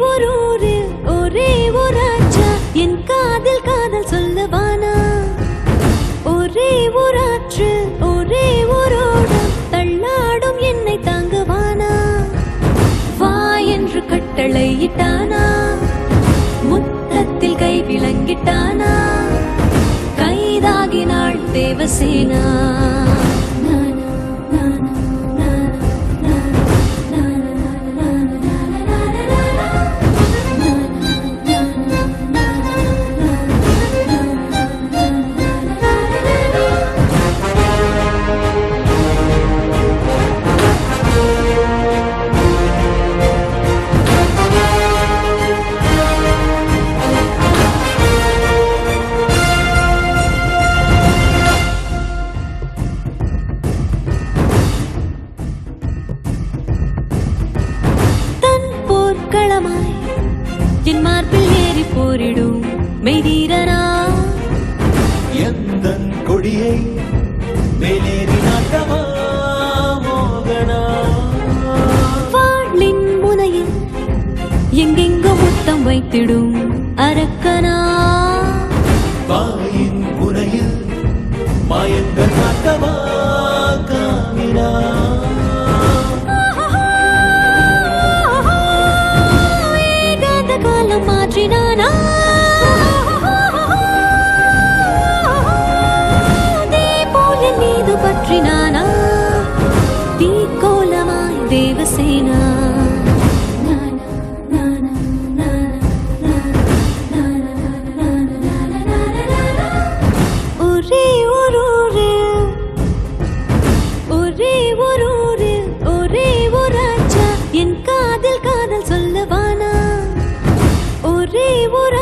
ஒரு ஊரு ஒரே ஒரு ஆச்சா என் காதில் காதல் சொல்லவானா ஒரே ஒரு ஆற்று ஒரே ஒரு ஓடம் தள்ளாடும் என்னை தாங்குவானா வா என்று கட்டளையிட்டானா முத்தத்தில் கை விளங்கிட்டானா கைதாகினாள் தேவசேனா என் மார்பில் ஏறி போரிடும் மெய்தீரனா எந்தன் கொடியை மேலேறி நாட்டவா மோகனா வாளின் முனையில் எங்கெங்கோ முத்தம் வைத்திடும் அரக்கனா வாயின் முனையில் மாயங்கள் நாட்டவா காமினா காலம் மாற்றினானா போல மீது பற்றினானா தீக்கோலமாய் தேவசேனா ஒரே ஒரு ஊரு ஒரே ஒரு ஊரு ஒரே ஒரு ஆச்சா என் காதில் காதல் சொல்லவானா ஒரே ஒரு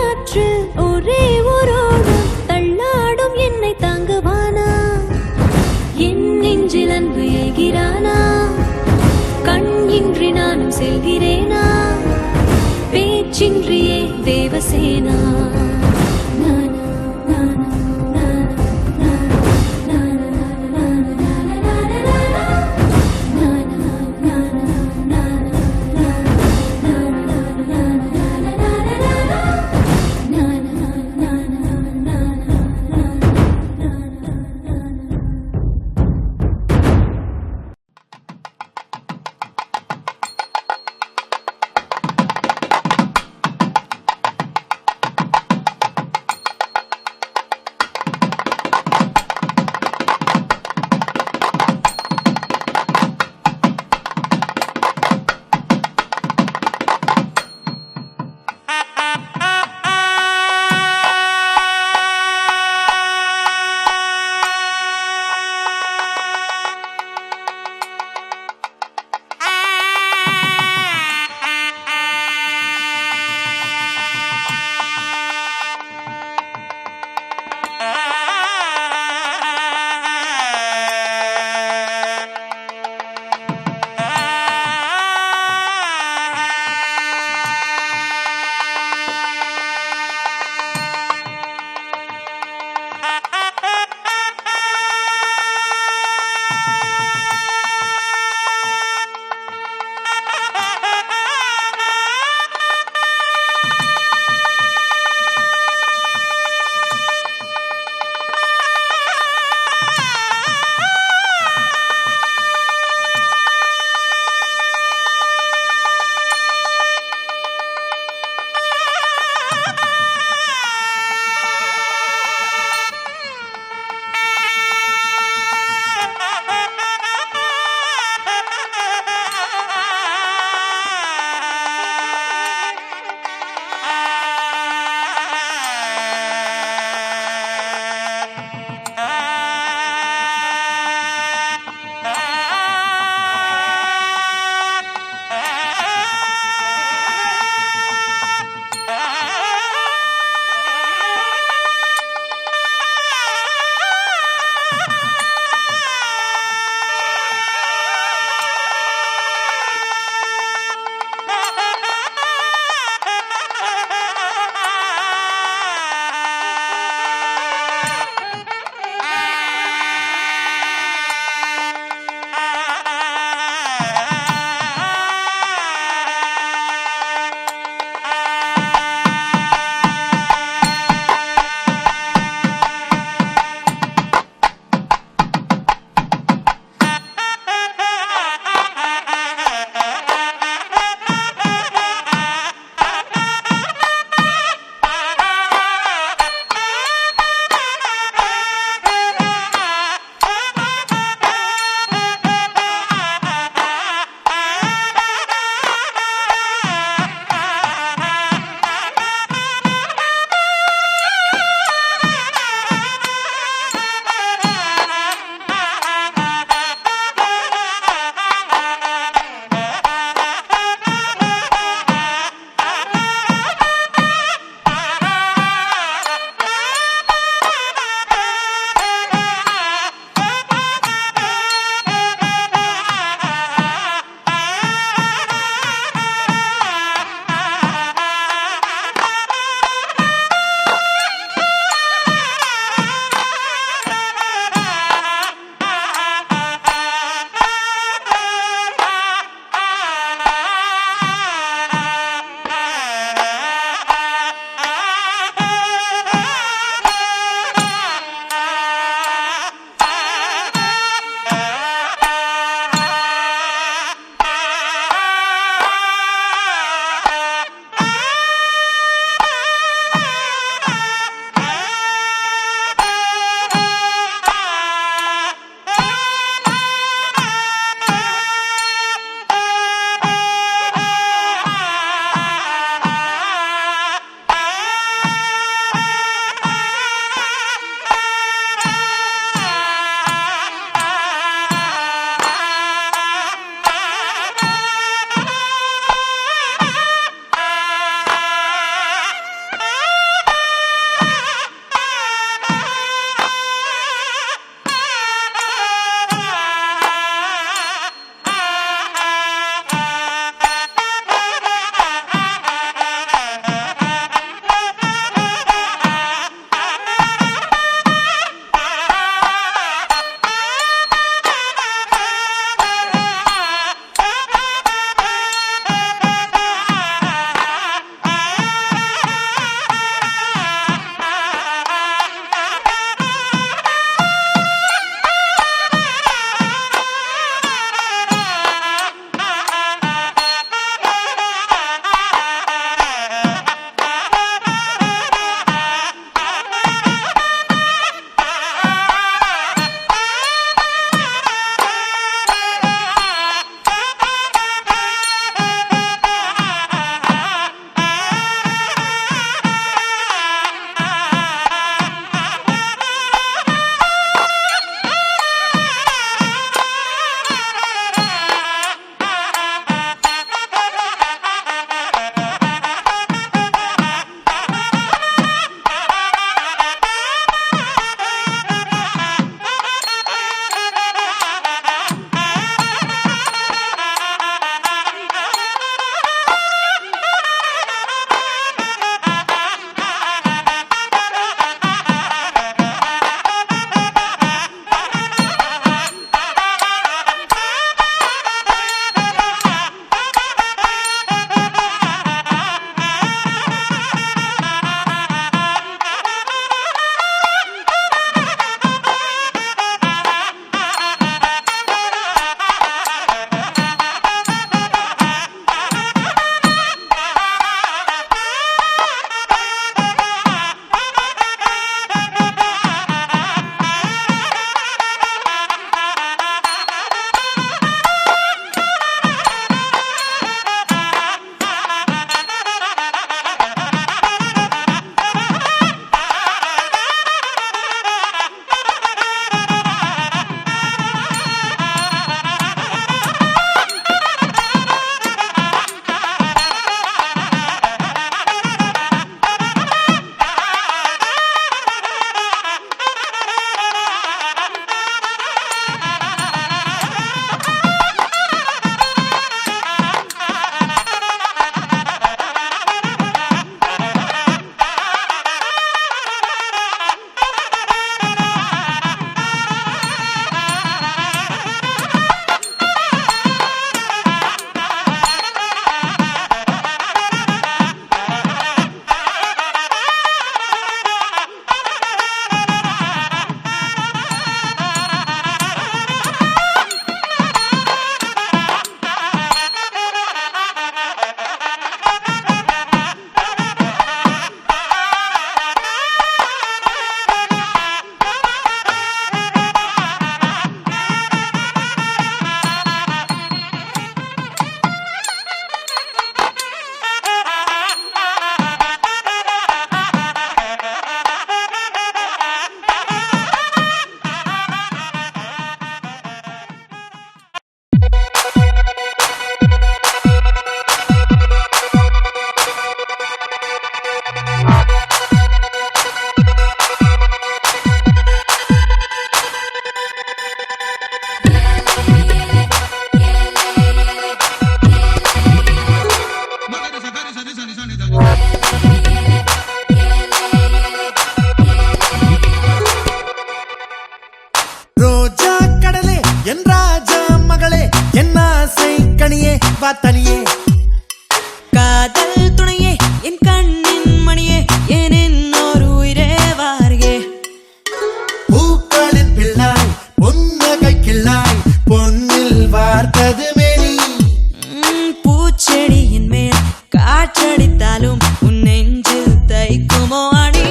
காற்றடித்தாலும் உன் நெஞ்சில் தைக்குமோ அடி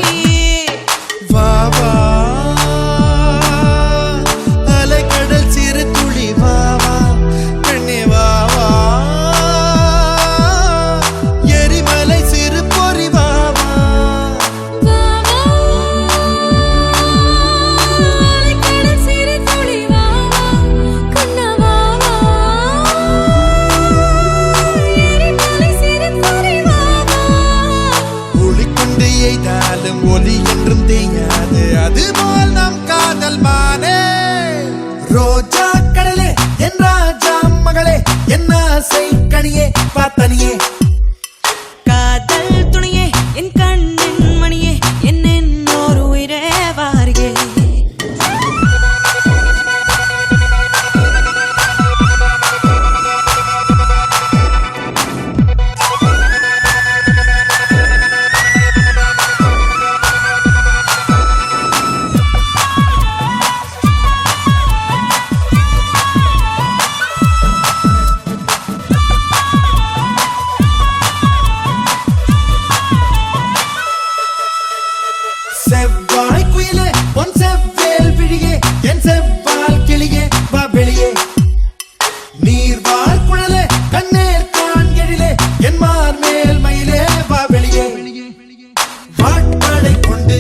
வா வா அலைக்கடல் சிறு துளி வா வா பெண்ணே வா வா எரிமலை சிறு பொறி வா வா அலைக்கடல் சிறு துளி வா வா கண்ணா வா வா எரிமலை சிறு பொறி வா வா ஒளிக்கொண்டு எய்தாலும் ஒலி என்றும் தேயாது அதுபோல் நம் காதல் மானே ரோஜா கடலே என் ராஜா மகளே என் ஆசை கனியே பார்த்தனியே காதல் துணியே என் கண்ணின் மணியே என்னோர் உயிரே வாரியே செவ்வாய் குயிலே பொன் செவ்வேல் விழியே என் செவ்வால் கிளியே வா வெளியே நீர்வாழ் குழலே கண்ணேர் கான் எழிலே என் மார் மேல் மயிலே வா வெளியே வாட்படை கொண்டு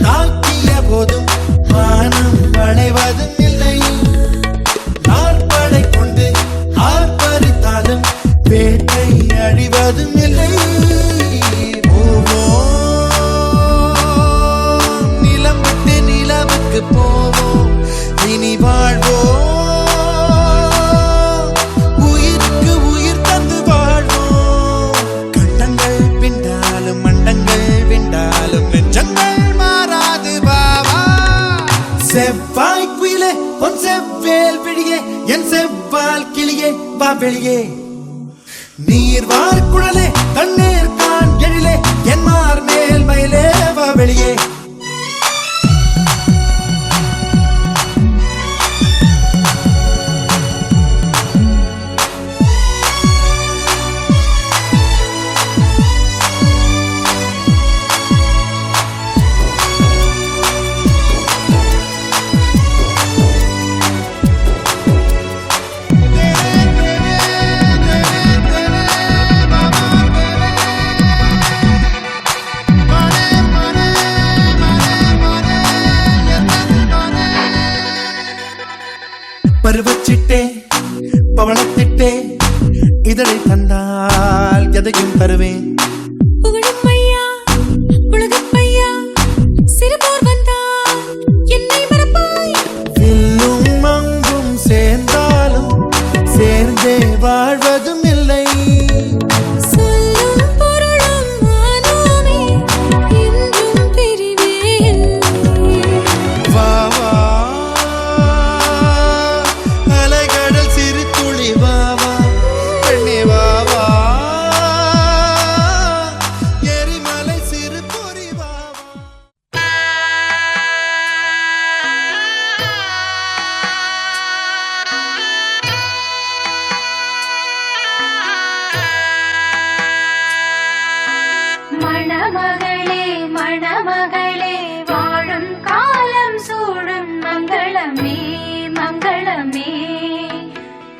தாக்கிய போதும் வானம் வளைவதும் இல்லை நாற்படை கொண்டு ஆர்ப்பரித்தாலும் வேட்டை அழிவதும் இல்லை நிலம் விட்டு நிலவுக்கு போவோம் இனி வாழ்வோம் உயிருக்கு உயிர் தந்து வாழ்வோம் கண்டங்கள் பிண்டாலும் மண்டங்கள் விண்டாலும் நெஞ்சங்கள் மாறாது பாவா செவ்வாய் குயிலே பொன் செவ்வேல் விழியே என் செவ்வால் கிளியே வா வெளியே நீர்வார் குழலே கண்ணீர் கான் எழிலே என் மார் மேல் மயிலே வா வெளியே பருவச்சிட்டே பவளத்திட்டே இதழை தந்தால் எதையும் தருவேன் புகழும் ஐயா உலகப் பையா சிறுபோர் வந்தால் என்னை மறப்பாய் வில்லும் மங்கும் சேர்ந்தாலும் சேர்ந்தே வாழ்வதும் இல்லை சொல்லும் பொருளும் நானுமே என்றும் பிரிவே வா வா அலைகடல் சிறு துளி வா வா பெண்ணே வா வா எரிமலை சிறு பொறி வா வா மணமகளே மணமகளே வாழும் காலம் சூழும் மங்களமே மங்களமே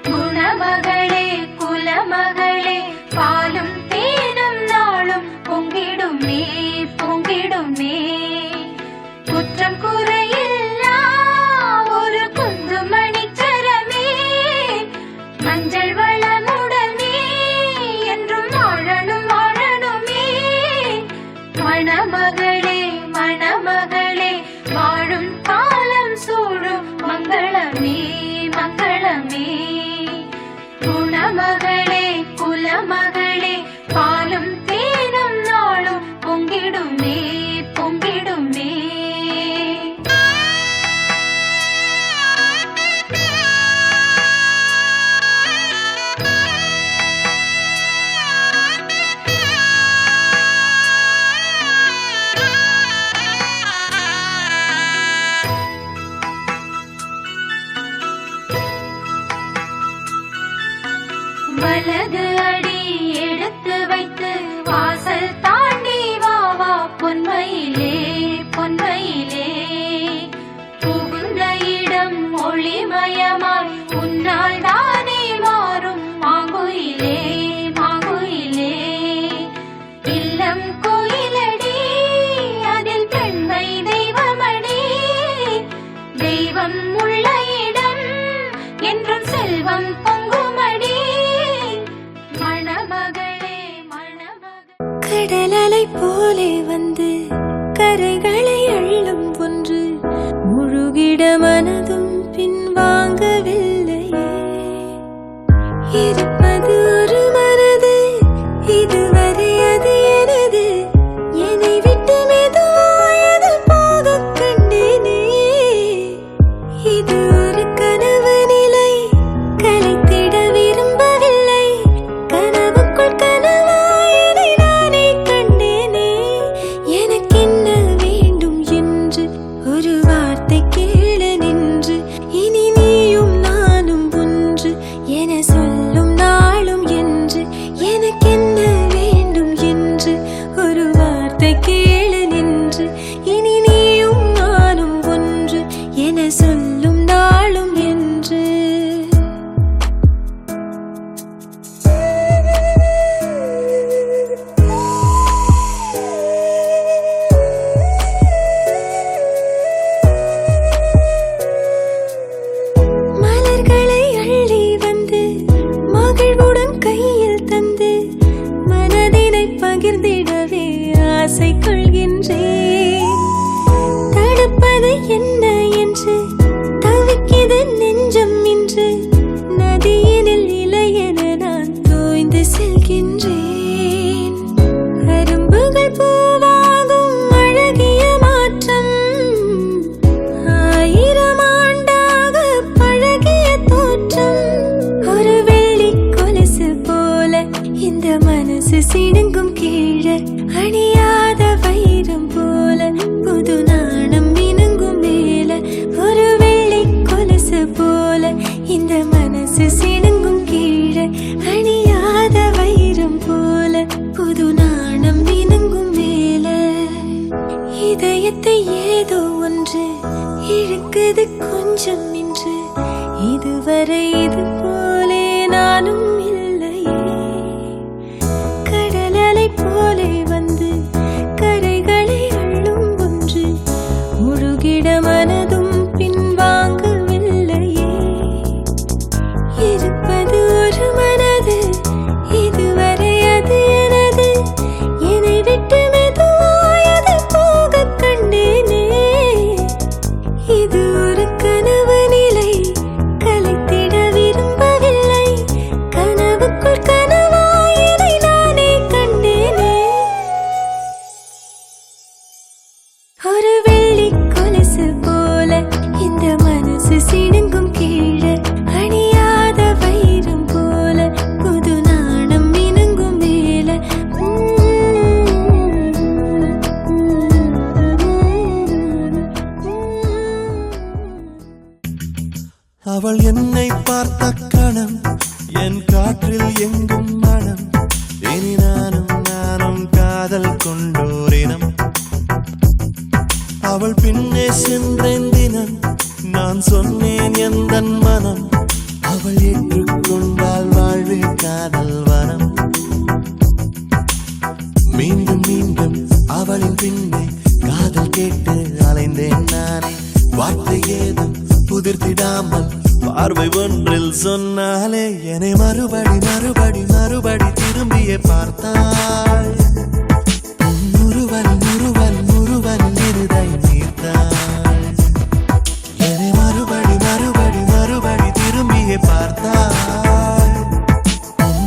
குணமகளே குலமகளே பாலும் தேனும் நாளும் பொங்கிடுமே பொங்கிடுமே குற்றம் குறையில்லா ஒரு குந்துமணிச்சரமே மஞ்சள் வளமுடனே என்றும் வாழணும் வாழணுமே மணமகளே மணமகளே வாழும் காலம் சூழும் மங்களமே மங்களமே குணமகளே குலமகளே பாலும் தேனும் நாளும் பொங்கிடுமே பொங்கிடுமே கடலலை போலே வந்து கரைகளை அள்ளும் ஒன்று முழுகிட மனதும் பின்வாங்கவில்லையே. இருப்பது ஒரு மனது, இதுவரை அது எனது. என்னை விட்டு மெதுவாயது போகக் கண்டேனே. இது ஒரு கனவு நிலை, கலைத்திட விரும்பவில்லை. கனவுக்குள் கனவாயதை நானே கண்டேனே. எனக்கென்ன வேண்டும் என்று ஒரு வார்த்தை கேளு நின்று. இனி நீயும் நானும் ஒன்று என சொல்லும் நாளும் என்று. எனக்கென்ன வேண்டும் என்று ஒரு வார்த்தை கேளு நின்று. இனி நீயும் நானும் ஒன்று என சொல்லும் நாளும் என்று. மலர்களை அள்ளி வந்து மகிழ்வுடன் கையில் தந்து மனதினை பகிர்ந்திடவே ஆசை கொள்கின்றேன். தடுப்பது என்ன என்று தவிக்கிது நெஞ்சம் இன்று. நதியினில் இலையென நான் தோய்ந்து செல்கின்றேன். அரும்புகள் பூவாகும் அழகிய மாற்றம், 1000 ஆண்டாக பழகிய தோற்றம். ஒரு வெள்ளி கொலுசு போல இந்த மனசு சிடுங்கும் கீழே. அணியாத வைரம் போல புது நாணம் மினுங்கும் மேல. ஒரு வெள்ளி கொலுசு போல இந்த மனசு சிடுங்கும் கீழே. அணியாத வைரம் போல புது நாணம் மினுங்கும் மேல. இதயத்தை ஏதோ ஒன்று இழுக்குது கொஞ்சம் இன்று. இதுவரை இது போலே நானும் இல்லையே. கடலலை போலே வந்து கரைகளை அள்ளும் ஒன்று முழுகிட மனதும் பின்வாங்கவில்லையே. இருப்பது ஒரு மனது, இதுவரை அது எனது. என்னை விட்டு மெதுவாயது போகக் கண்டேனே. இது ஒரு கனவு நிலை, கலைத்திட விரும்பவில்லை. கனவுக்குள் கனவாயதை நானே கண்டேனே. ஒரு வெள்ளி கொலுசு போல இந்த மனசு சிடுங்கும் கீழே. அணியாத வைரம் போல புது நாணம் மினுங்கும் மேல. அவள் என்னை பார்த்த கணம், என் காற்றில் எங்கும் மனம். இனி நானும் காதல் கொண்டோரினம். அவள் பின்னே சென்றேன் தினம், நான் சொன்னேன் எந்தன் மனம். அவள் ஏற்றுக்கொண்டால் வாழ்வு காதல் வனம். மீண்டும் மீண்டும் அவளின் பின்னே காதல் கேட்டு அலைந்தேன் நானே. வார்த்தை ஏதும் புதிர்த்திடாமல் பார்வை ஒன்றில் சொன்னாலே என்னை மறுபடி மறுபடி மறுபடி திரும்பியே பார்த்தாள். முருவல் முருவல் முருவல் இருதை நீர்த்தாள். என்னை மறுபடி மறுபடி மறுபடி திரும்பியே பார்த்தாள்.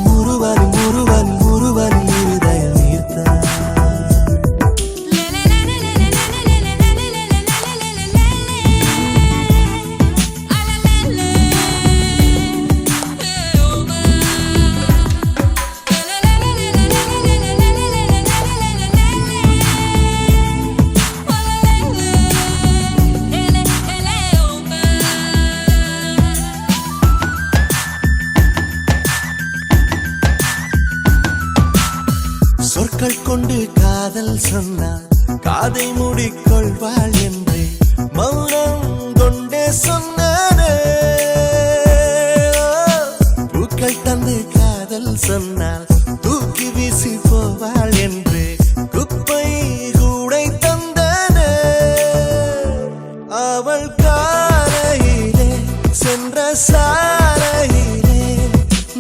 முருவல் முருவல் முருவல் இருதை நீர்த்தாள். சொற்கள் கொண்டு காதல் சொன்னாள், காதை மூடிக்கொள்வாள் என்றே மௌனம் கொண்டே சொன்னானே. பூக்கள் தந்து காதல் சொன்னால் தூக்கி வீசி போவாள் என்றே குப்பை கூடை தந்தானே. அவள் காலையிலே சென்ற சாலையிலே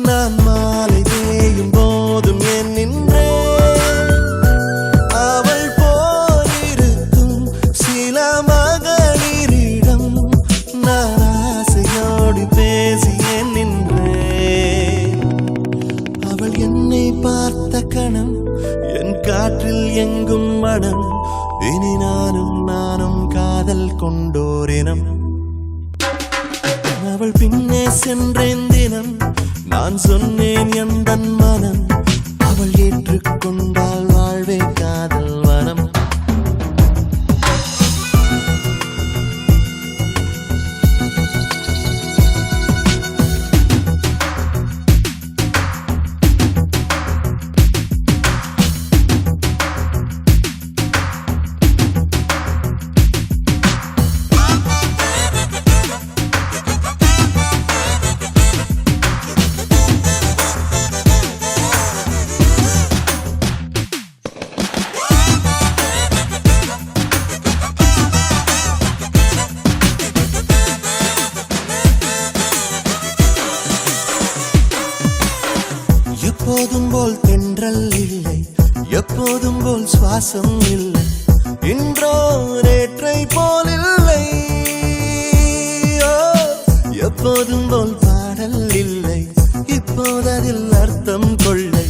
நான் மாலை தேயும் போதும் என் நின்றேன். மனம் இனி நானும் காதல் கொண்டோரினம் அவள் பின்னே சென்றேன் தினம் நான் சொன்னேன் எந்தன் மனம் அவள் ஏற்றுக்கொண்டால் வாழ்வே காதல் வனம் எப்போதும் போல் தென்றல் இல்லை எப்போதும் போல் சுவாசம் இல்லை இன்றோ நேற்றை போல் இல்லை எப்போதும் போல் பாடல் இல்லை இப்போததில் அர்த்தம் கொள்ளை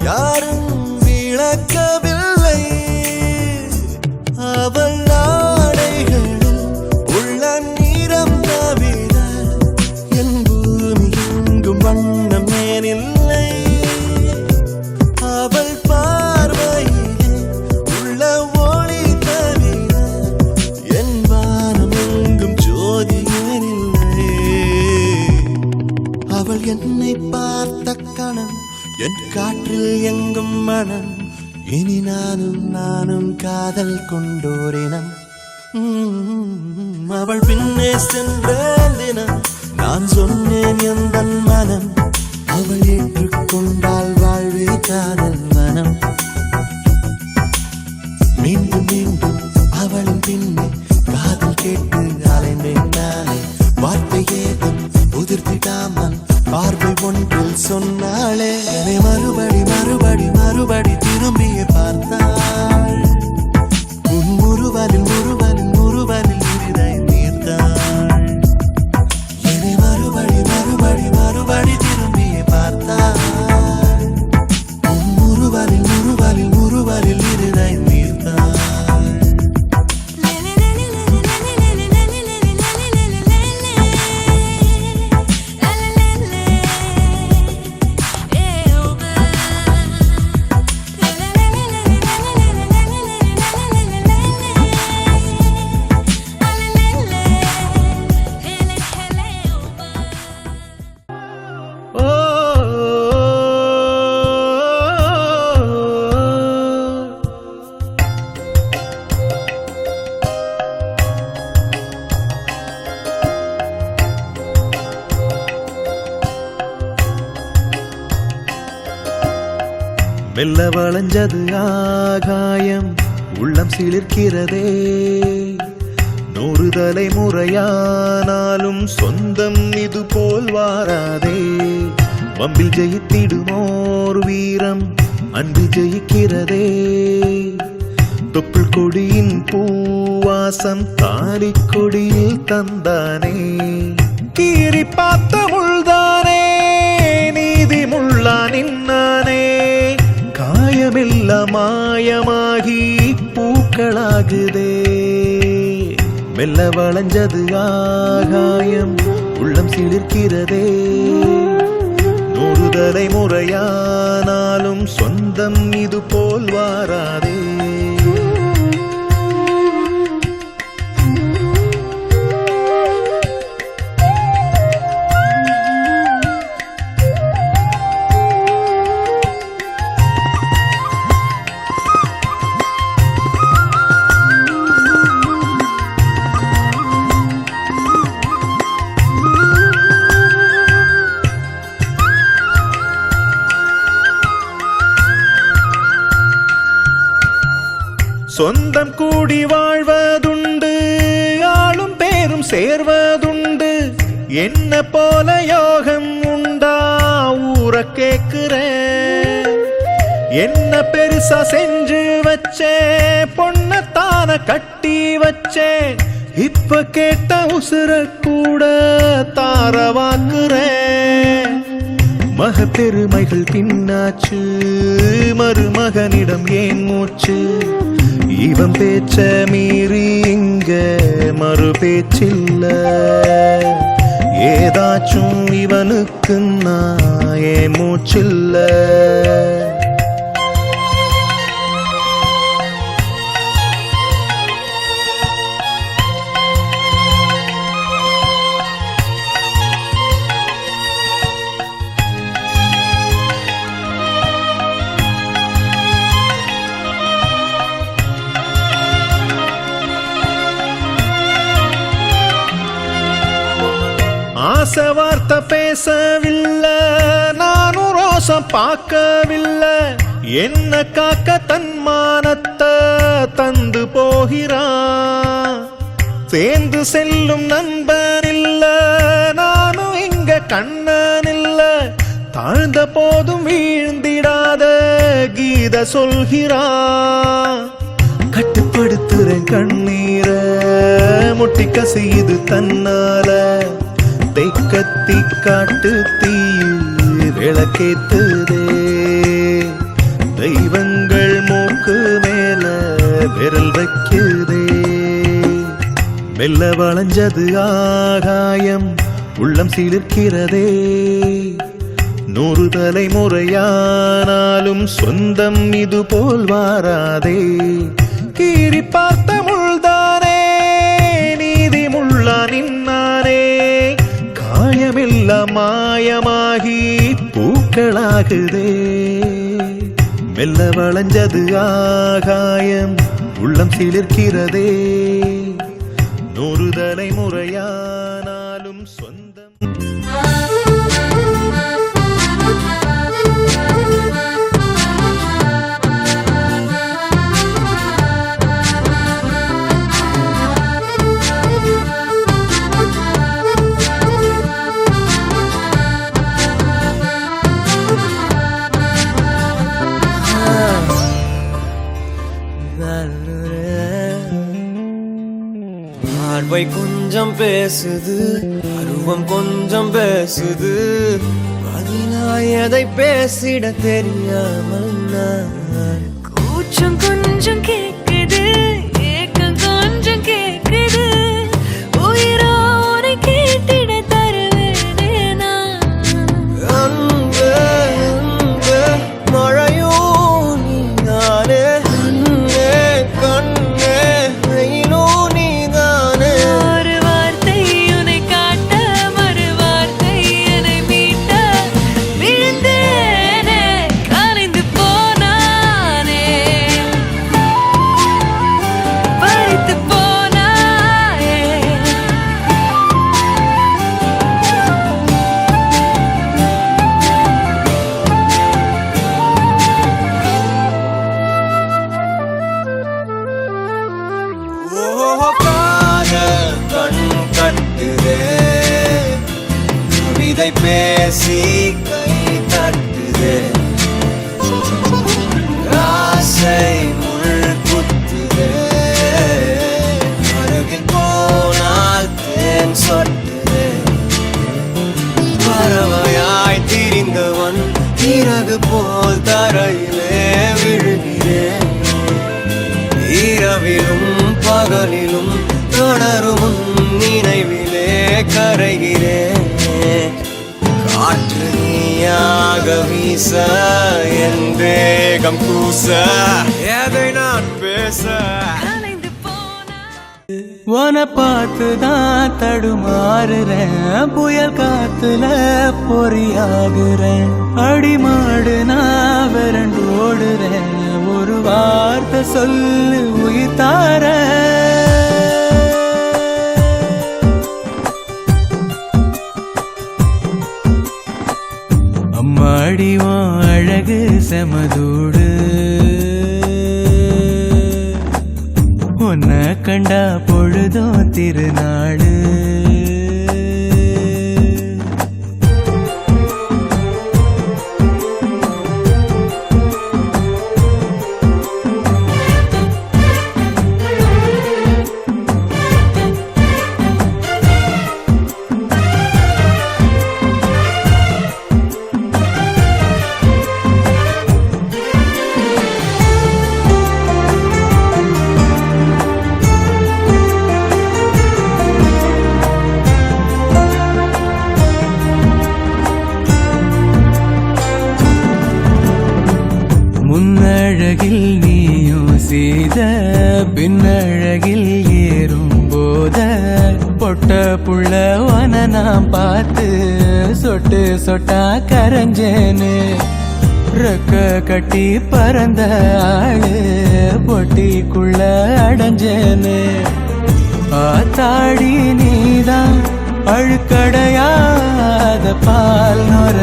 யாரும் விளக்கவில்லை அவள் ஆடைகளில் உள்ள நீரம் தவிர என் பூமி எங்கும் வண்ணம் ஏனில்லை அவள் பார்வையிலே உள்ள ஒளி தவிர என் வானம் எங்கும் ஜோதி ஏனில்லை அவள் என்னை பார்த்த கணம் என் காற்றில் எங்கும் மனம் இனி நானும் காதல் கொண்டோரினம் அவள் பின்னே சென்ற தினம் நான் சொன்னேன் எந்தன் மனம் அவள் ஏற்றுக்கொண்டால் வாழ்வே காதல் மனம் மீண்டும் மீண்டும் அவளின் பின்னே காதல் கேட்டு அலைந்தேன் நானே வார்த்தை ஏதும் உதிர்த்திடாமல் பார்வை ஒன்றில் சொன்னாளே என்னை மறுபடி திரும்பியே பார்த்தாள் உன் முறுவலில் இருதை நீர்த்தாள் என்னை மறுபடி திரும்பியே பார்த்தாள் உன் முறுவலில் இருதை நீர்த்தாள் மெல்ல வளைஞ்சது ஆகாயம் உள்ளம் சிலிர்க்கிறதே 100 தலைமுறையானாலும் சொந்தம் இது போல் வாராதே வம்பில் ஜெயித்திடுமோர் வீரம் அன்பு ஜெயிக்கிறதே தொப்புள் கொடியின் பூவாசம் தாலி கொடியில் தந்தானே கீறி பார்த்த முள்தானே நீதி முள்ளா நின்னானே காயமில்ல மாயமாகி பூக்களாகுதே மெல்ல வளைஞ்சது ஆகாயம் உள்ளம் சிலிர்க்கிறதே 100 தலைமுறையானாலும் சொந்தம் இது போல் வாராதே சொந்தம் கூடி வாழ்வதுண்டு ஆளும் பேரும் சேர்வதுண்டு என்ன போல யோகம் உண்டா ஊர கேக்குறேன் என்ன பெருசா செஞ்சு வச்சே பொண்ணத்தான கட்டி வச்சே இப்ப கேட்ட உசுர கூட தாரவாக்குறேன் மகப்பெருமைகள் பின்னாச்சு, மருமகனிடம் ஏன் மூச்சு? இவன் பேச்ச மீறி இங்க மறு பேச்சில்ல. ஏதாச்சும் இவனுக்கு நான் ஏன் மூச்சில்ல. ஆசை வார்த்தை பேசவில்லை, நானும் ரோசம் பார்க்கவில்லை. என்ன காக்க தன்மானத்தை தந்து போகிறான். சேர்ந்து செல்லும் நண்பன் இல்ல, நானும் இங்க கண்ணன் இல்ல. தாழ்ந்த போதும் வீழ்ந்திடாத கீத சொல்கிறான். கட்டுப்படுத்துறேன் கண்ணீர, முட்டி கசியுது தன்னால. கத்தி காட்டு தீ விளக்கேத்துதே. தெய்வங்கள் மூக்கு மேல விரல் வைக்குதே. மெல்ல வளைஞ்சது ஆகாயம், உள்ளம் சிலிர்க்கிறதே. 100 தலைமுறையானாலும் சொந்தம் இது போல் வாராதே. கீறி பார்த்த முள்தானே நீதி முள்ளா நின்னானே. காயமெல்லாம் மாயமாகி பூக்களாகுதே. மெல்ல வளைஞ்சது ஆகாயம், உள்ளம் சிலிர்க்கிறதே. 100 தலைமுறையானாலும் சொந்தம். பார்வை கொஞ்சம் பேசுது, அருவம் கொஞ்சம் பேசுது. பதினாய் எதை பேசிட தெரியாமல் நான். கூச்சம் கொஞ்சம் கேக்குது, ஏக்கம் கொஞ்சம் கேக்குது. உயிரோரை கேட்டிட தருவேனே நான். அன்பே அன்பே மழையோ நீதானே. கண்ணே கண்ணே வெயிலோ நீதானே. ஒரு வார்த்தை உன்னை காட்ட, மறு வார்த்தை என்னை மீட்ட. விழுந்தேனே, கலைந்து போனானே. பறித்து போனாயே. ஓ காதல் கண் கட்டுதே. கவிதை பேசி கை தட்டுதே. ஆசை முள் குத்துதே. அருகில் போனால் தேன் சொட்டுதே. பறவையாய் திரிந்தவன் இறகு போல் தரையிலே விழுகிறேன். இரவிலும் பகலிலும் தொடரும் உன் நினைவிலே கரைகிறேன். காற்று நீயாக வீச, என் வேகம் கூச, எதை நான் பேச. கலைந்து போனாயே. உன்னை பார்த்துதான் தடுமாறுறேன், புயல் காத்துல பொறியாகுறேன். அடிமாடு நான் விரண்டு ஓடுறேன், ஒரு வார்த்தை சொல்லு உயிர் தார. அம்மாடி உன் அழகு செமதூடு, உன்னை கண்டா பொழுதும் திருநாடு. நீயும் செய்த பின்னழகில் ஏறும் போத பொட்ட புள்ளவன நான் பார்த்து சொட்டு சொட்டா கரைஞ்சேன்னு ரெக்க கட்டி பறந்த ஆளு பொட்டிக்குள்ள அடைஞ்சேன்னு ஆத்தாடி நீதான் அழுக்கடையாத பால் நொர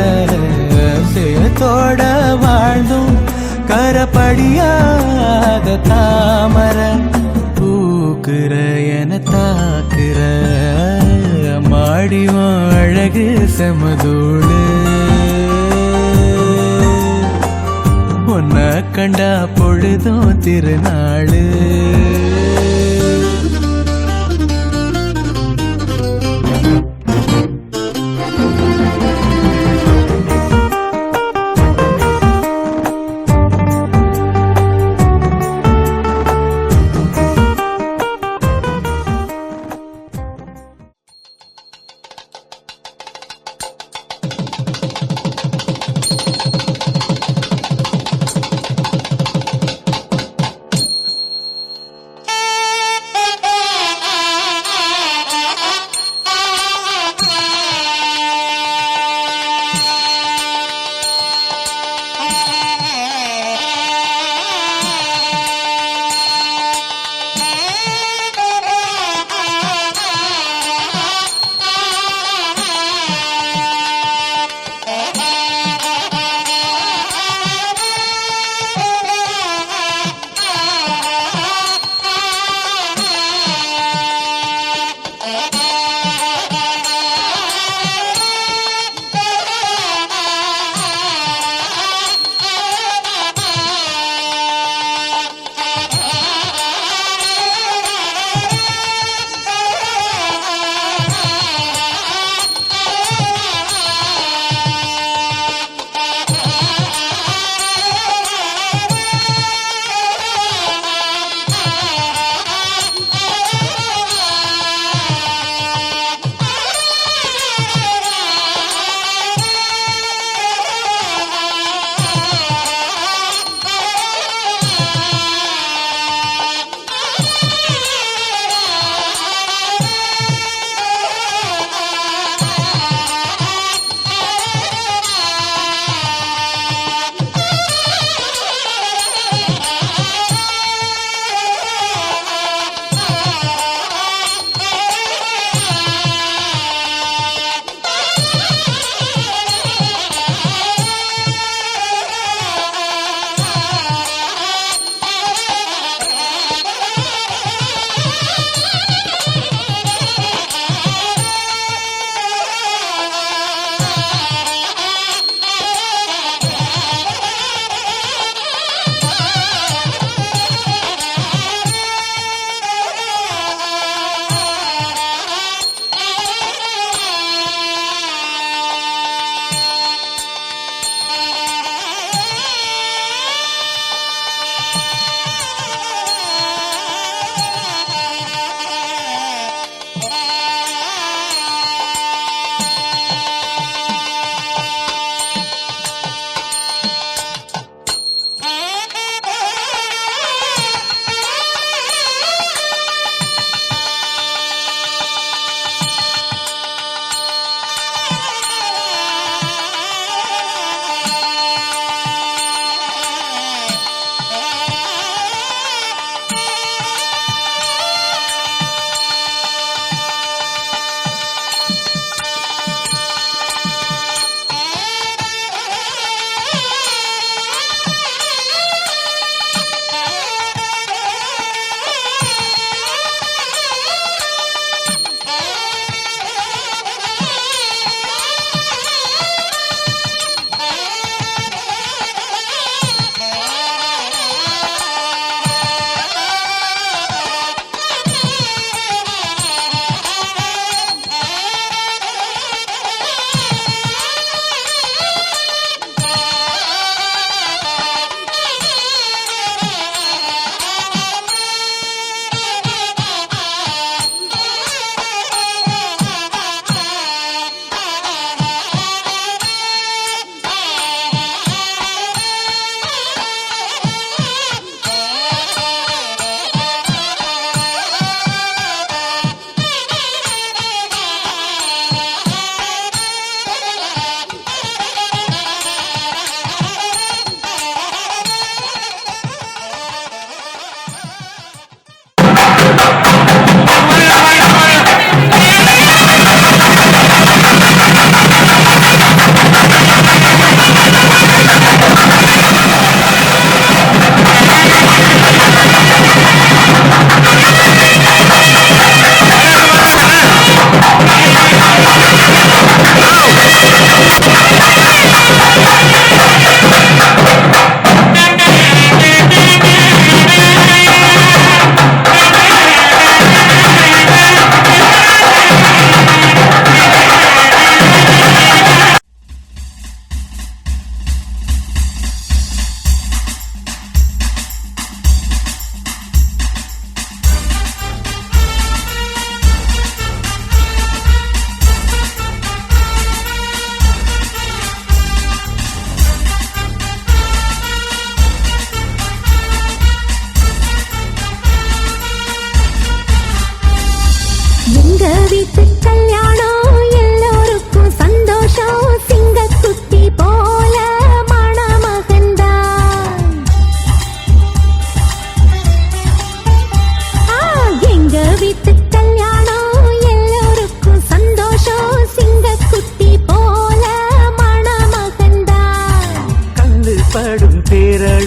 சேத்தோட வாழ்ந்தும் கரப்படியாத தாமர பூக்குற என தாக்குற மாடிவன் அழகு செமதூடு உன்னை கண்டா பொழுதும் திருநாளு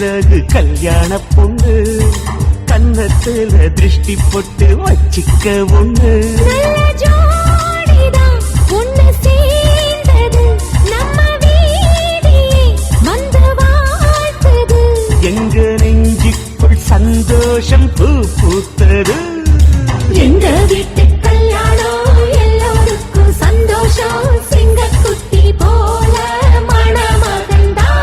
தேரழகு கல்யாண பொண்ணு கன்னத்துல திருஷ்டி போட்டு வச்சிக்க ஒண்ணு நல்ல ஜோடிதான் ஒண்ணு சேர்ந்தது நம்ம வீதியே வந்து வாழ்த்துது எங்க நெஞ்சுக்குள் சந்தோஷம் பூ பூத்தது எங்க வீட்டு கல்யாணம் எல்லோருக்கும் சந்தோஷம் சிங்கக்குட்டி போல மணமகன்தான்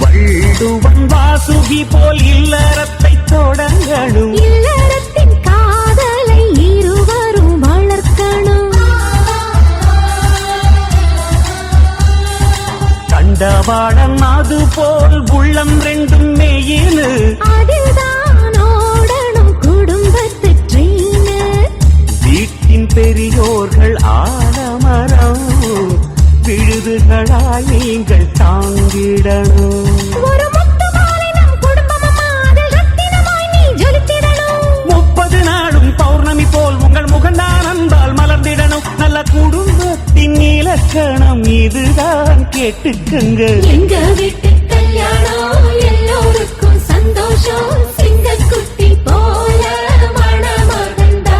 வள்ளுவன் வாசுகி போல் இல்லறத்தை தொடங்கணும் இல்லறத்தின் காதலை இருவரும் வளர்க்கணும் கண்டவாளன் அது போல் உள்ளம் ரெண்டும் மேயினு அதுதான் ஓடணும் குடும்பத்து ட்ரெயின் வீட்டின் பெரியோர்கள் ஆலமரம் விழுதுகளாய் நீங்கள் தாங்கிடணும் ஒரு முத்து மாலை நம் குடும்பமம்மா அதில் ரத்தினமாய் நீ ஜொலித்திடணும் 30 நாளும் பௌர்ணமி போல் உங்கள் முகந்தான் அன்பால் மலர்ந்திடணும் நல்ல குடும்பத்தின் இலக்கணம் இதுதான் கேட்டுக்கங்க எங்க வீட்டு கல்யாணம் எல்லோருக்கும் சந்தோஷம் சிங்கக்குட்டி போல மணமகன்தான்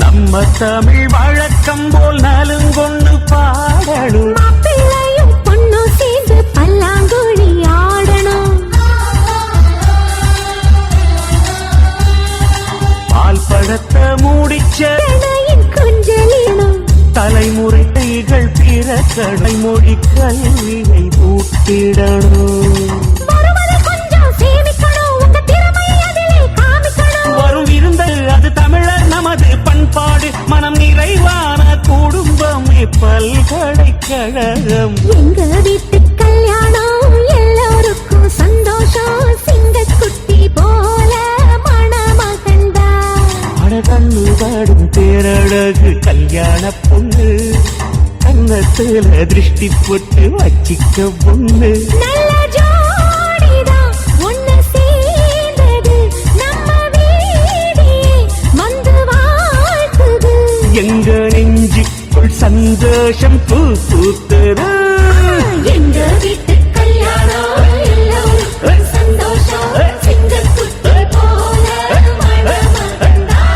நம்ம தமிழ் வழக்கம் போல் நலுங்கொன்னு பாடணும் மாப்பிள்ளையும் பொண்ணும் சேர்ந்து பல்லாங்குழி ஆடணும் பால் பழத்தை மூடிச்ச பிணையின் கொஞ்சலினும் தலைமுறை கைகள் பிறக்கடை மொழி கல்வியை ஊட்டிடணும் வருவதை கொஞ்சம் சேமிக்கணும் உங்க திறமையை அதிலே காமிக்கணும் வரும் விருந்த அது தமிழர் நமது பண்பாடு மனம் நிறைவான குடும்பமே பல்கலைக்கழகம் எங்க வீட்டு கல்யாணம் எல்லோருக்கும் சந்தோஷம் சிங்கக்குட்டி போல மணமகன்தான் அழகண்ணு பாடும் தேரழகு கல்யாண பொண்ணு கன்னத்துல திருஷ்டி போட்டு வச்சிக்க பொண்ணு நல்ல ஜோடிதான் ஒண்ணு சேர்ந்தது நம்ம வீதியே வந்து வாழ்த்துது எங்க நெஞ்சுக்குள் சந்தோஷம் பூ பூத்தது எங்க வீட்டு கல்யாணம் எல்லோருக்கும் சந்தோஷம் சிங்கக்குட்டி போல மணமகன்தான்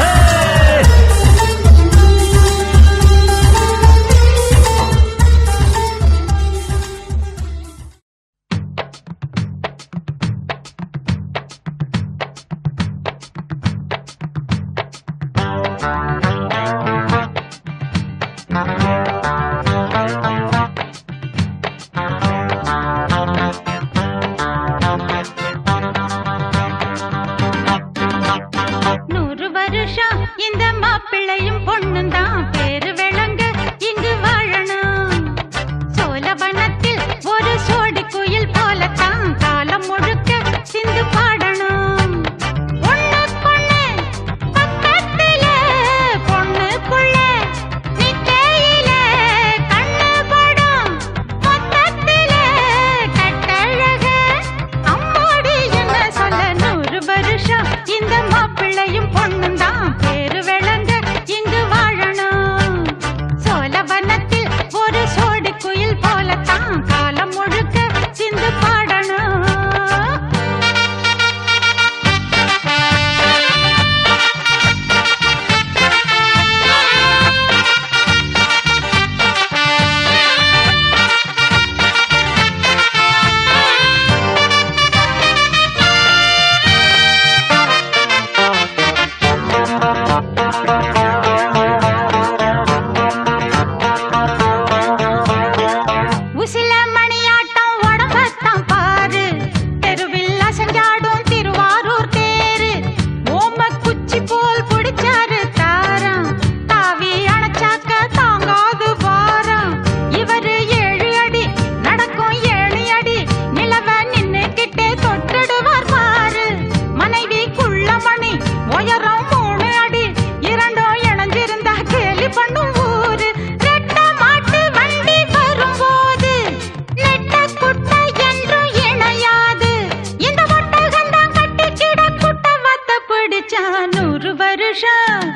வருஷம்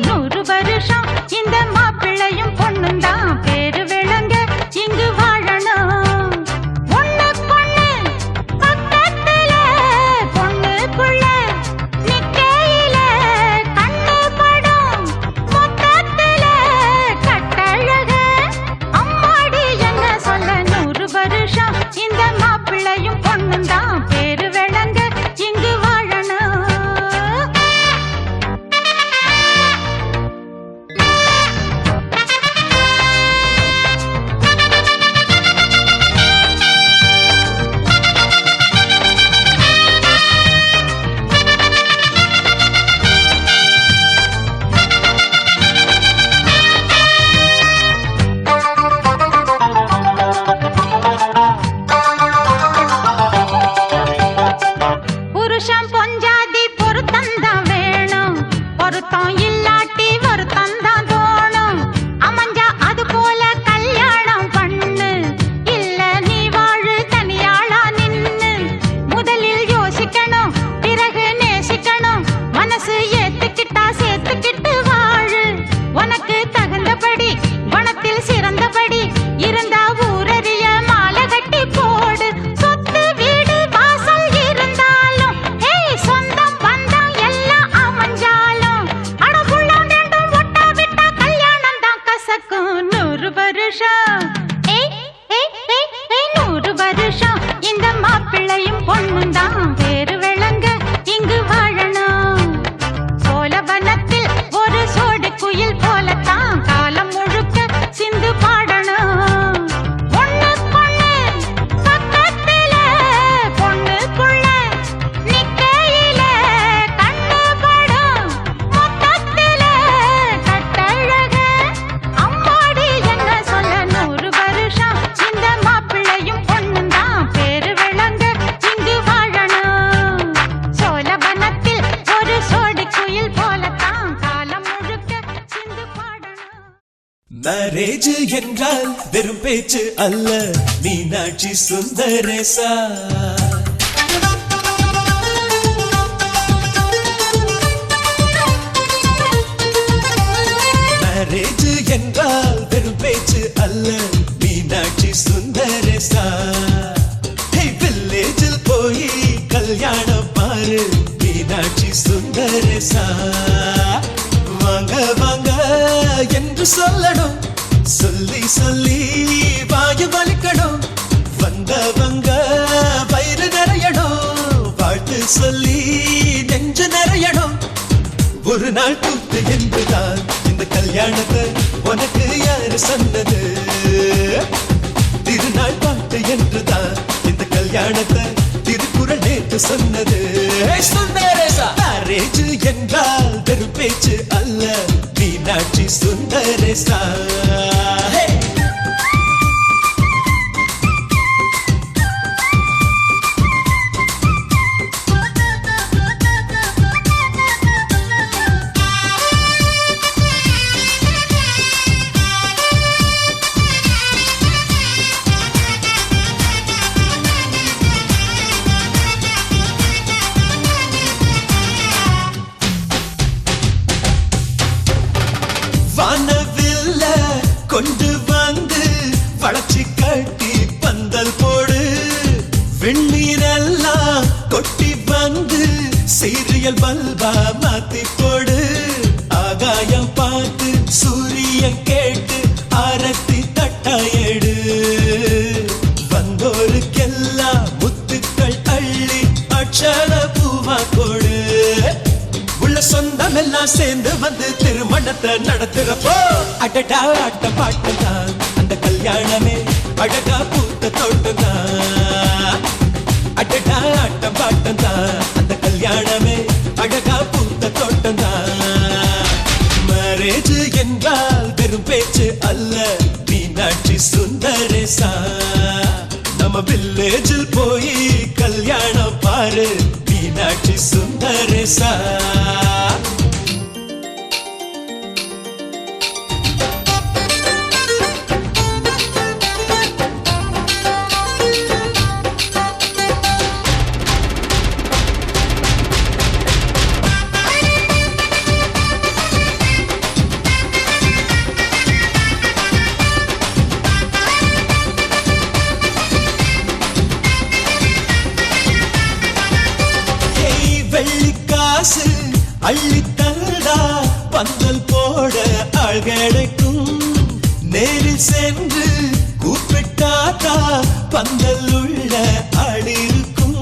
100 வருஷம் இந்த மாப்பிள்ளையும் பொண்ணும் தான் பேரு விளங்க இங்கு வாழணும். ஒண்ணுக்கொண்ணு பக்கத்துல பொண்ணுக்குள்ள நிக்கையில கண்ணு படும் மொத்தத்துல கட்டழக அம்மாடி என்ன சொல்ல 100 வருஷம் இந்த மாப்பிள்ளையும் பொண்ணும் தான் பேரு விளங்க இங்கு வாழணும். புருஷன் பொஞ்சாதி பொருத்தம் தான் வேணும், பொருத்தம் இல்லாட்டி வருத்தம் தான் தோணும். அமைஞ்சா அது போல கல்யாணம் பண்ணு, இல்ல நீ வாழு தனியாளா நின்னு. முதலில் யோசிக்கணும், பிறகு நேசிக்கணும், மனசு ஏத்துக்கிட்டா சேர்த்துக்கிட்டு வாழு. உனக்கு தகுந்தபடி குணத்தில் சிறந்தபடி இருந்தா ஊரறிய மாலை கட்டி போடு. சொத்து வீடு வாசல் இருந்தாலும் சொந்தம் பந்தம் எல்லாம் அமைஞ்சாலும் அடபுள்ளம் ரெண்டும் ஒட்டா விட்டா கல்யாணம் தான் கசக்கும். 100 வருஷம் 100 வருஷம் இந்த மாப்பிள்ளையும் பொண்ணும் தான் பேரு விளங்க இங்கு வாழணும். சோழவனத்தில் ஒரு சோடு குயில் போலத்தான் காலம் முழுக்க சிந்து பாடணும். ஒண்ணுக்கொண்ணு பக்கத்துல பொண்ணுக்குள்ள நிக்கையில கண்ணு படும் மொத்தத்துல கட்டழக அம்மாடி என்ன சொல்ல 100 வருஷம் இந்த மாப்பிள்ளையும் பொண்ணும் தான் பேரு விளங்க இங்கு வாழணும். சோழவனத்தில் ஒரு சோடி குயில் போலத்தான் காலம் முழுக்க சிந்து பாடணும். மேரேஜ் என்றால் வெறும் பேச்சு அல்ல, மீனாட்சி சுந்தரேசா. மேரேஜ் என்றால் வெறும் பேச்சு அல்ல, மீனாட்சி சுந்தரேசா. வில்லேஜில் போய் கல்யாணம் பாரு, மீனாட்சி சுந்தரேசா. வாங்க வாங்க என்று சொல்லணும், சொல்லி சொல்லி வாயு வலிக்கணும். வந்தவங்க வயிறு நிறையணும், வாழ்த்து சொல்லி நெஞ்சு நிறையணும். ஒரு நாள் கூத்து என்றுதான் இந்த கல்யாணத்தை உனக்கு யாரு சொன்னது? திருநாள் பாட்டு என்றுதான் இந்த கல்யாணத்தை திருக்குறள் நேற்று சொன்னது. சுந்தரேசா மேரேஜ் என்றால் வெறும் பேச்சு அல்ல, மீனாட்சி சுந்தரேசா. வானவில்ல கொண்டு வந்து வளர்ச்சி கட்டி பந்தல் போடு. வெண்ணீரெல்லாம் கொட்டி வந்து சீரியல் பல்பா மாத்தி போடு. ஆகாயம் பார்த்து சூரியன் கேட்டு ஆரத்தி தட்டாயடு. வந்தோருக்கெல்லாம் முத்துக்கள் அள்ளி அட்சர பூவா கொடு. உள்ள சொந்தம் எல்லாம் சேர்ந்து வந்து திருமணத்தை நடத்துறப்போ அடடா ஆட்ட பாட்டுதான் அந்த கல்யாணமே அழகா பூத்த தோட்டம்தான். அடடா ஆட்ட பாட்டுதான் அந்த கல்யாணமே அழகா பூத்த தோட்டம்தான். மேரேஜ் என்றால் வெறும் பேச்சு அல்ல, மீனாட்சி சுந்தரேசா. நம்ம வில்லேஜில் போய் கல்யாணம் பாரு, மீனாட்சி சுந்தரேசா. காசு அள்ளி தந்தா பந்தல் போட ஆள் கிடைக்கும். நேரில் சென்று கூப்பிட்டாதா பந்தல் உள்ள ஆள் இருக்கும்.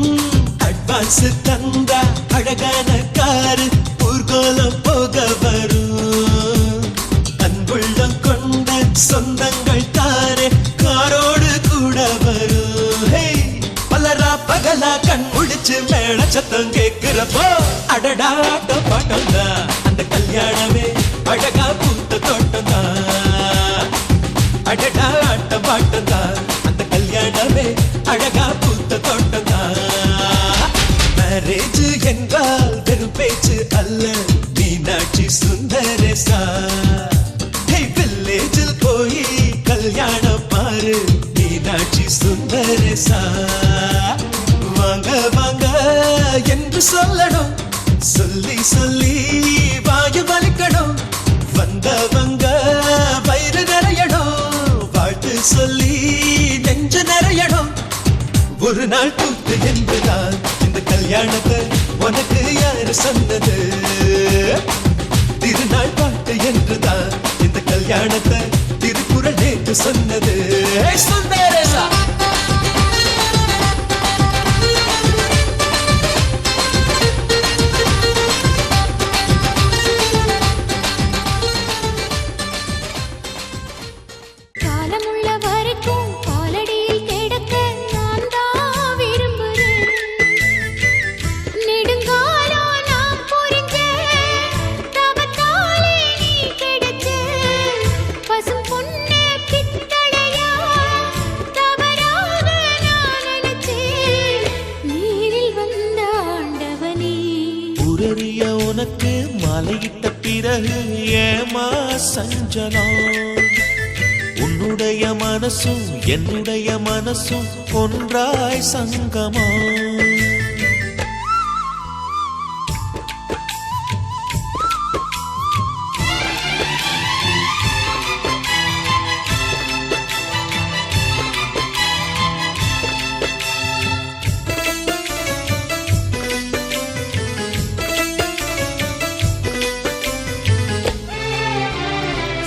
அட்வான்ஸ் தந்தா அழகான காரு ஊர்கோலம் போக வரும். அன்புள்ளம் கொண்ட சொந்தங்கள் தானே காரோடு கூட வரும். பலரா பகலா கண் முடிச்சு மேல சத்தம் கேட்கிறப்போ அடடா ஆட்டம் பாட்டம் தான் அந்த கல்யாணமே அழகா பூத்த தோட்டம் தான். அடடா ஆட்டம் பாட்டம் தான் அந்த கல்யாணமே அழகா பூத்த தோட்டம் தான். மேரேஜ் என்றால் வெறும் பேச்சு அல்ல மீனாட்சி சுந்தரேசா. வில்லேஜில் போய் கல்யாணம் பாரு மீனாட்சி சுந்தரேசா. வாங்க வாங்க என்று சொல்லணும், சொல்லி சொல்லி வாயு வலிக்கணும். வந்தவங்க வயிறு நிறையணும், வாழ்த்து சொல்லி நெஞ்சு நிறையணும். ஒரு நாள் கூத்து என்றுதான் இந்த கல்யாணத்தை உனக்கு யாரு சொன்னது? திருநாள் பாட்டு என்றுதான் இந்த கல்யாணத்தை திருக்குறள் நேற்று சொன்னது. சுந்தரேசா காலமுள்ள வரைக்கும் காலடியில் கிடக்க நான் தான் விரும்புறேன். நெடுங்காலம் நான் புரிஞ்ச தவத்தாலே நீ கிடைச்ச பசும் பொன்னே பித்தளையா தவறாக நான் நினைச்சேன். நீரில் வந்த ஆண்டவனே உரறிய உனக்கு மலையிட்ட பிறகு ஏமா சஞ்சலம்? உன்னுடைய மனசும் என்னுடைய மனசும் ஒன்றாய் சங்கமா.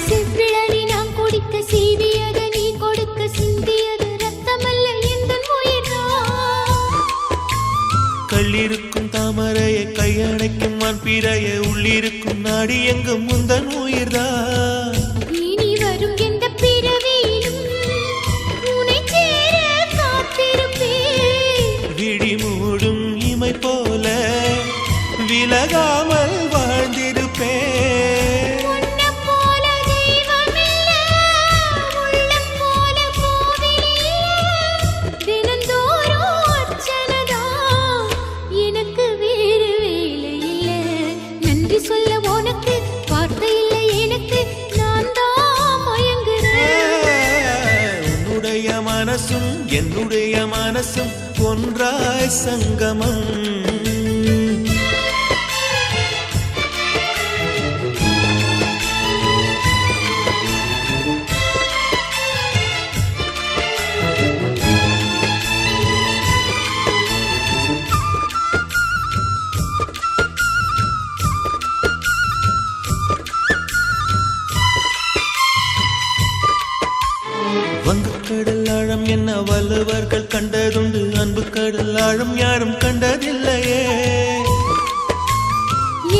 செவ்விழலி நான் குடிக்க சீவியது நீ கொடுக்க சிந்தியது ரத்தமல்ல எந்தன் உயிர்தான். கள்ளிருக்கும் தாமரையை கையணைக்கும் மான்பிரைய உள்ளிருக்கும் நாடி எங்கும் முந்தன் உயிர்தான். இனி வரும் எந்த பிறவியிலும் உன்னை சேர காத்திருப்பேன். விழி மூடும் இமை போல விலகாமல் வாழ்ந்திருப்பேன். உன்னைப் போல தெய்வமில்ல, உள்ளம் போல கோவிலில்ல. தினந்தோறும் அர்ச்சனைதான், எனக்கு வேறு வேலை இல்ல. நன்றி சொல்ல உனக்கு வார்த்தை இல்லை எனக்கு, நான் தான் மயங்குறேன். உன்னுடைய மனசும் என்னுடைய மனசும் ஒன்றாய் சங்கமம். வங்கக்கடல் ஆழம் என்ன வள்ளுவர்கள் கண்டதுண்டு, அன்பு கடல் ஆழம் யாரும் கண்டதில்லையே.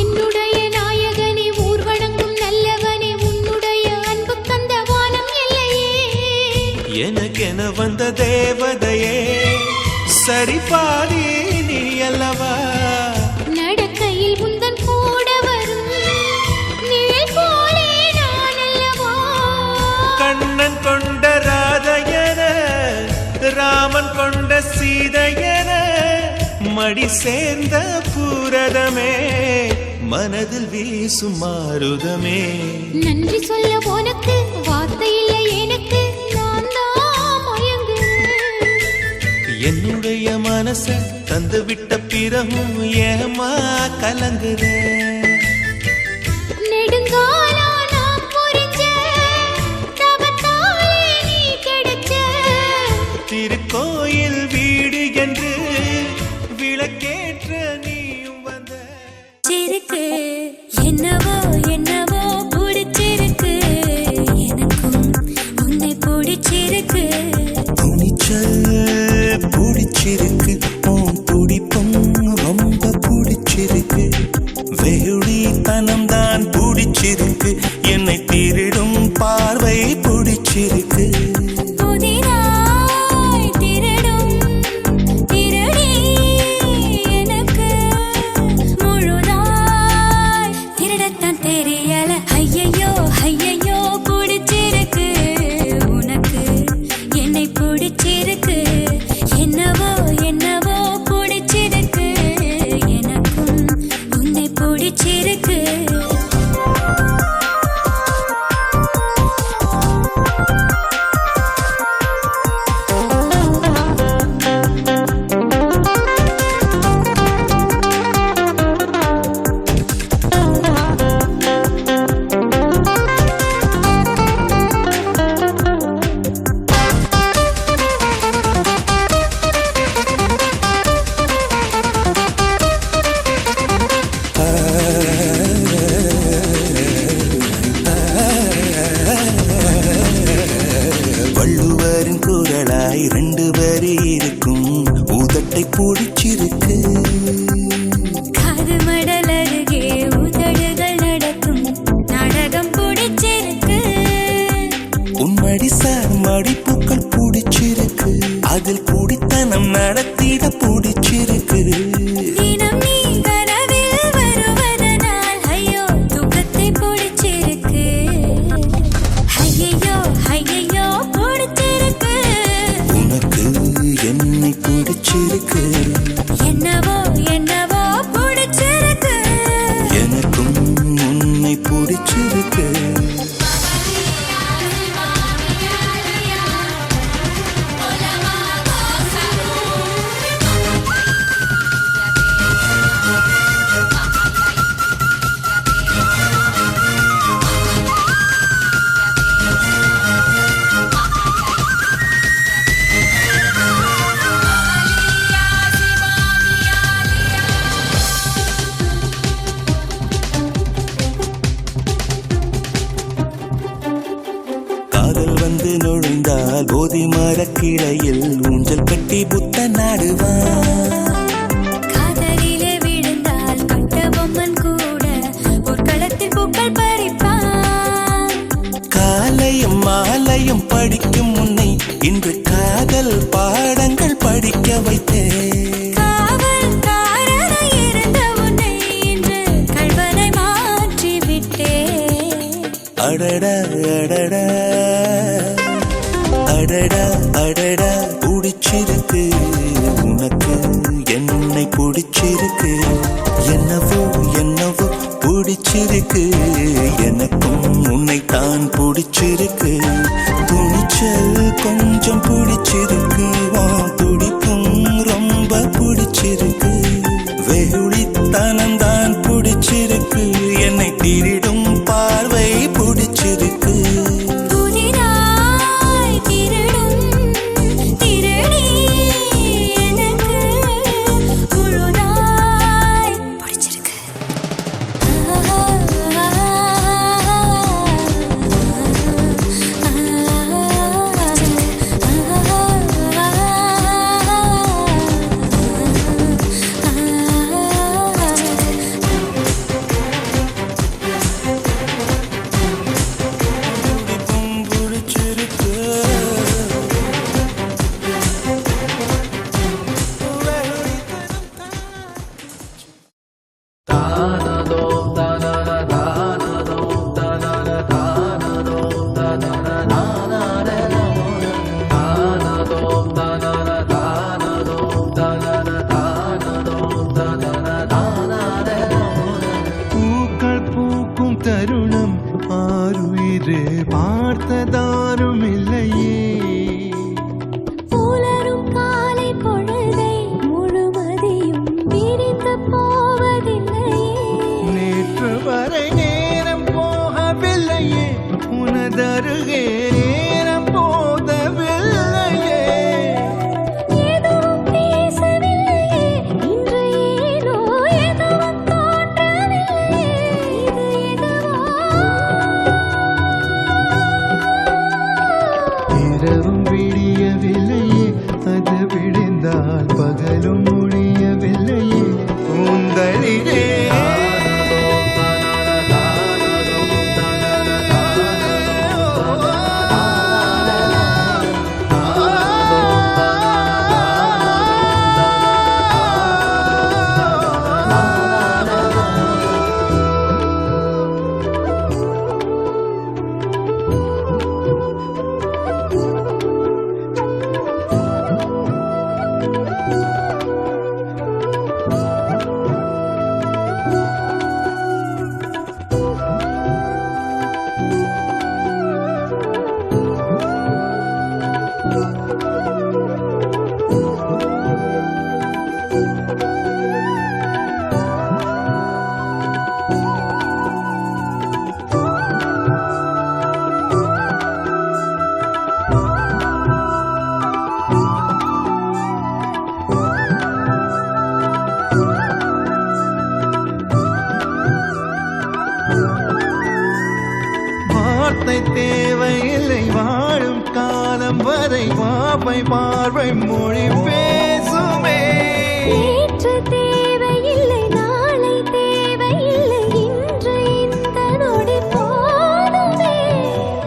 என்னுடைய நாயகனே ஊர்வணங்கும் நல்லவனே, உன்னுடைய அன்பு தந்த வானம் இல்லையே. எனக்கென வந்த தேவதையே சரி பாதி நீ அல்லவா. நடக்கையில் உந்தன் கூட வரும் நிழல் போலே நான் அல்லவா. கண்ணன் கொண்ட ராதையன ராமன் கொண்ட சீதையன மடி சேர்ந்த பூரதமே மனதில் வீசும் மாருதமே. நன்றி சொல்ல உனக்கு வார்த்தை இல்லை எனக்கு, நான் தான் மயங்குறேன். என்னுடைய மனச தந்து விட்ட பிறகும் ஏமா கலங்குறேன். நெடுங்காலம் நான் புரிஞ்ச தவத்தாலே நீ கிடைச்ச திருக்கோயில் வீடு என்று விளக்கேற்ற நீயும் வந்த பிடிச்சிருக்கு உன் துடிப்பும் ரொம்ப பிடிச்சிருக்கு வெகுளித்தனம் தான் பிடிச்சிருக்கு என்னை திருடும் பார்வை பிடிச்சிருக்கு புதிதாய் திருடும் திருடி எனக்கு முழுதாய் திருடத்தான் தெரியல ஐயையோ ஐயையோ பிடிச்சிருக்கு உனக்கு என்னை பிடிச்சிருக்கு என்னவோ என்னவோ பிடிச்சிருக்கு எனக்கும் உன்னை பிடிச்சிருக்கு வள்ளுவரின் குரலாய் 2 வரி இருக்கும் உதட்டை பிடிச்சிருக்கு காது மடல் அருகே உதடுகள் நடக்கும் நாடகம் பிடிச்சிருக்கு உன்மடி சார் மடிப்புக்கள் பிடிச்சிருக்கு அதில் குடித்தனம் நடத்திட பிடிச்சிருக்கு தினம் நீ கனவில் வருவதனால் ஐயோ தூக்கத்தை பிடிச்சிருக்கு ஐயையோ ஐயையோ பிடிச்சிருக்கு உனக்கு என்னை பிடிச்சிருக்கு என்னவோ என்னவோ பிடிச்சிருக்கு எனக்கும் உன்னை பிடிச்சிருக்கு காதல் வந்து நுழைந்தால் போதி மரக்கிளையில் ஊஞ்சல் கட்டி புத்த நாடுவான் காதலிலே விழுந்தால் கட்ட பொம்மன் கூட பொற்களத்தில் பூக்கள் பறிப்பான் காலையும் மாலையும் படிக்கும் முன்னை இன்று காதல் பாடங்கள் படிக்க வைத்தேன் காவல்காரனாய் இருந்த உன்னை இன்று கள்வனை மாற்றி விட்டேன் அடடா அடடா அடடா அடடா பிடிச்சிருக்கு உனக்கு என்னை பிடிச்சிருக்கு என்னவோ என்னவோ பிடிச்சிருக்கு எனக்கும் உன்னை தான் பிடிச்சிருக்கு துணிச்சல் கொஞ்சம் பிடிச்சிருக்கு உன் துடிப்பும் ரொம்ப பிடிச்சிருக்கு வெகுளித்தனம் தான் பிடிச்சிருக்கு என்னை திருடும் பார்வை பிடிச்சிருக்கு புதிதாய் திருடும் திருடி எனக்கு முழுதாய் பிடிச்சிருக்கு விடியவில்லையே அது விடிந்தால் பாவை பார்வை மொழி பேசுமே. நேற்று தேவையில்லை, நாளை தேவையில்லை, இன்று இந்த நொடி போதுமே.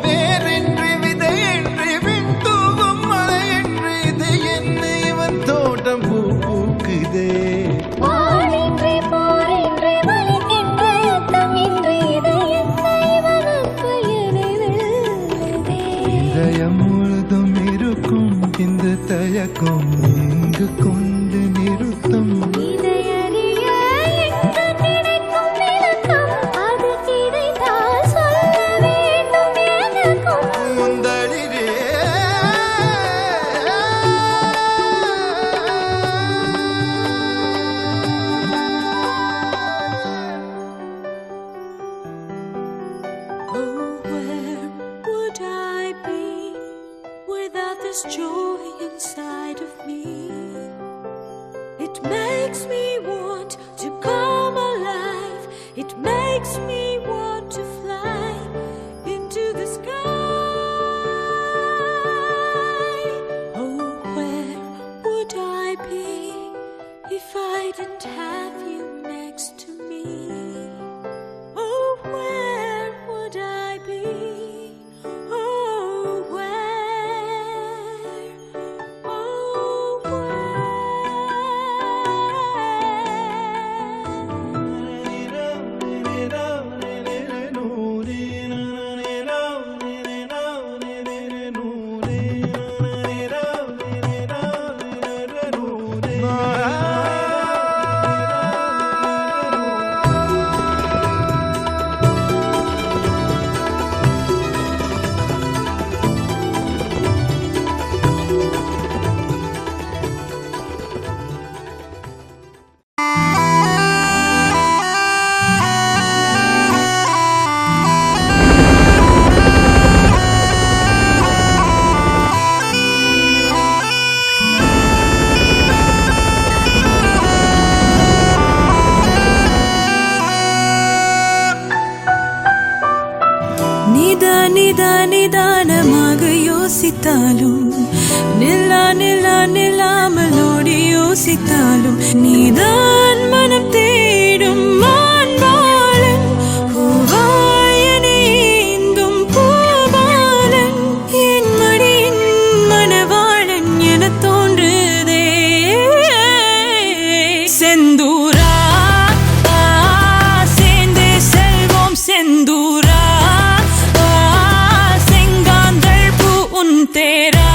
வேறென்று விதையென்று பின் தூவும் மழையென்று இது என்ன இவன் தோட்டம் பூ பூக்குதே. வானின்றி போரின்றி வலிக்கின்ற யுத்தமின்றி இது என்ன இவன் அன்பு என்னை வெல்லுதே. இதயம் முழுதும் இருக்கும் இந்த தயக்கம் இங்கு கொண்டு நிறுத்தும். இதையறிய எங்கு கிடைக்கும் விளக்கம், அது கிடைத்தால் சொல்ல வேண்டும் எனக்கும். முந்தளிரே Oh, where would I be without this joy inside of me? It makes me want to come alive. It makes me want to fly into the sky. Oh, where would I be if I didn't have you next to me? Oh, where would I be? Oh, where? Oh, where? நிதானமாக யோசித்தாலும் நில்லாமலோடி யோசித்தாலும் நீதான் மனம் தேடும் மான்பாலன் பூவாயனேந்தும் பூபாலன் என் மடியின் மணவாளன் என தோன்றுதே. செந்தூரா சேர்ந்தே செல்வோம் செந்தூரா तेरा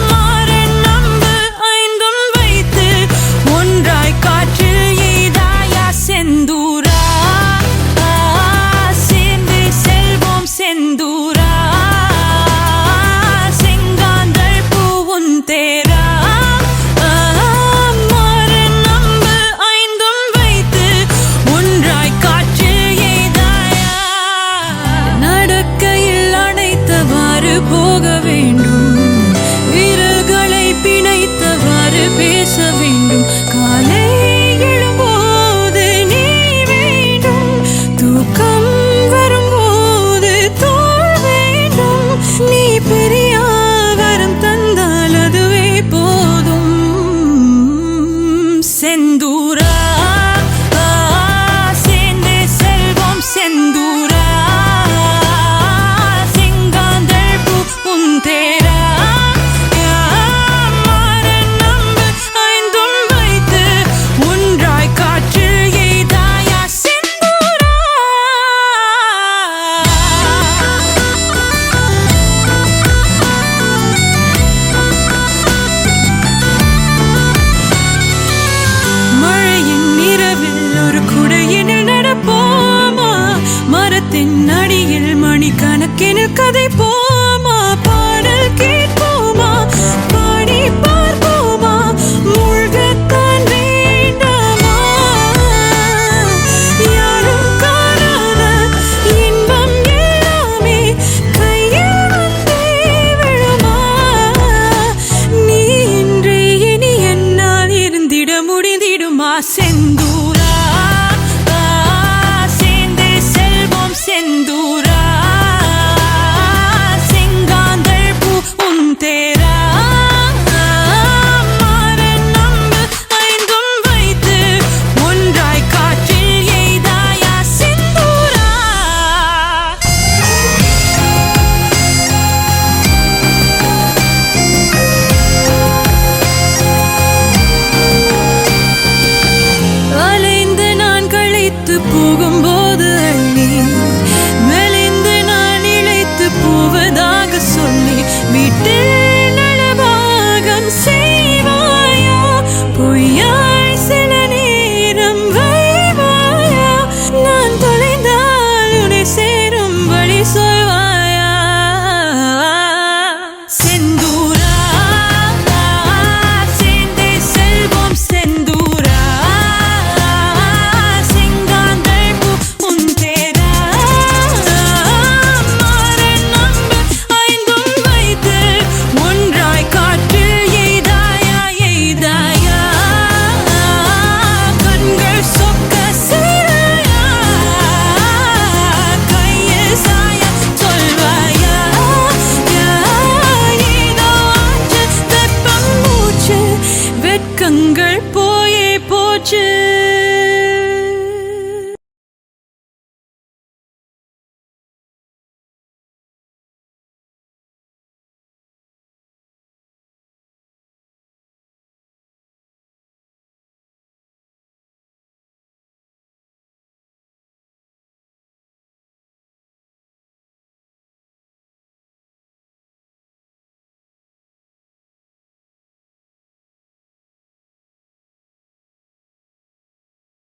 மாறன் நம்பு ஐந்தும் வைத்து ஒன்றாய் காற்றில் எய்தாயா செந்தூரா சேர்ந்து செல்வோம் செந்தூரா செங்காந்தள் பூவும் தேரா மாறன் நம்பு ஐந்தும் வைத்து ஒன்றாய் காற்றில் எய்தாயா. நடக்கையில் அணைத்தவாறு போக வேண்டும், விரல்களை பிணைத்தவாறு பேச வேண்டும். காலை எழும்போது நீ வேண்டும், தூக்கம் வரும்போது தோள் வேண்டும். நீ பெரிய வரம் தந்தால் அதுவே போதும். செந்தூரா சேர்ந்து செல்வோம் செந்தூரா செங்காந்தள் பூவும் தேரா மாறன் நம்பு ஐந்தும் வைத்து ஒன்றாய் காற்றில் எய்தாயா செந்தூரா. மழையின் இரவில் ஒரு குடையினில் நடப்போமா, மரத்தின் அடியில் மணிக்கணக்கினில் கதை போமா, பாடல் கேட்போமா, பாடி பார்ப்போமா, மூழ்கத்தான் வேண்டாமா. யாரும் காணாத இன்பம் எல்லாமே கையில் வந்தே விழுமா. நீ இன்றி இனி என்னால் இருந்திட முடிந்திடுமா. செந்தூரா சேர்ந்து செல்வோம் செந்தூரா செங்காந்தள் பூவும் வச்சு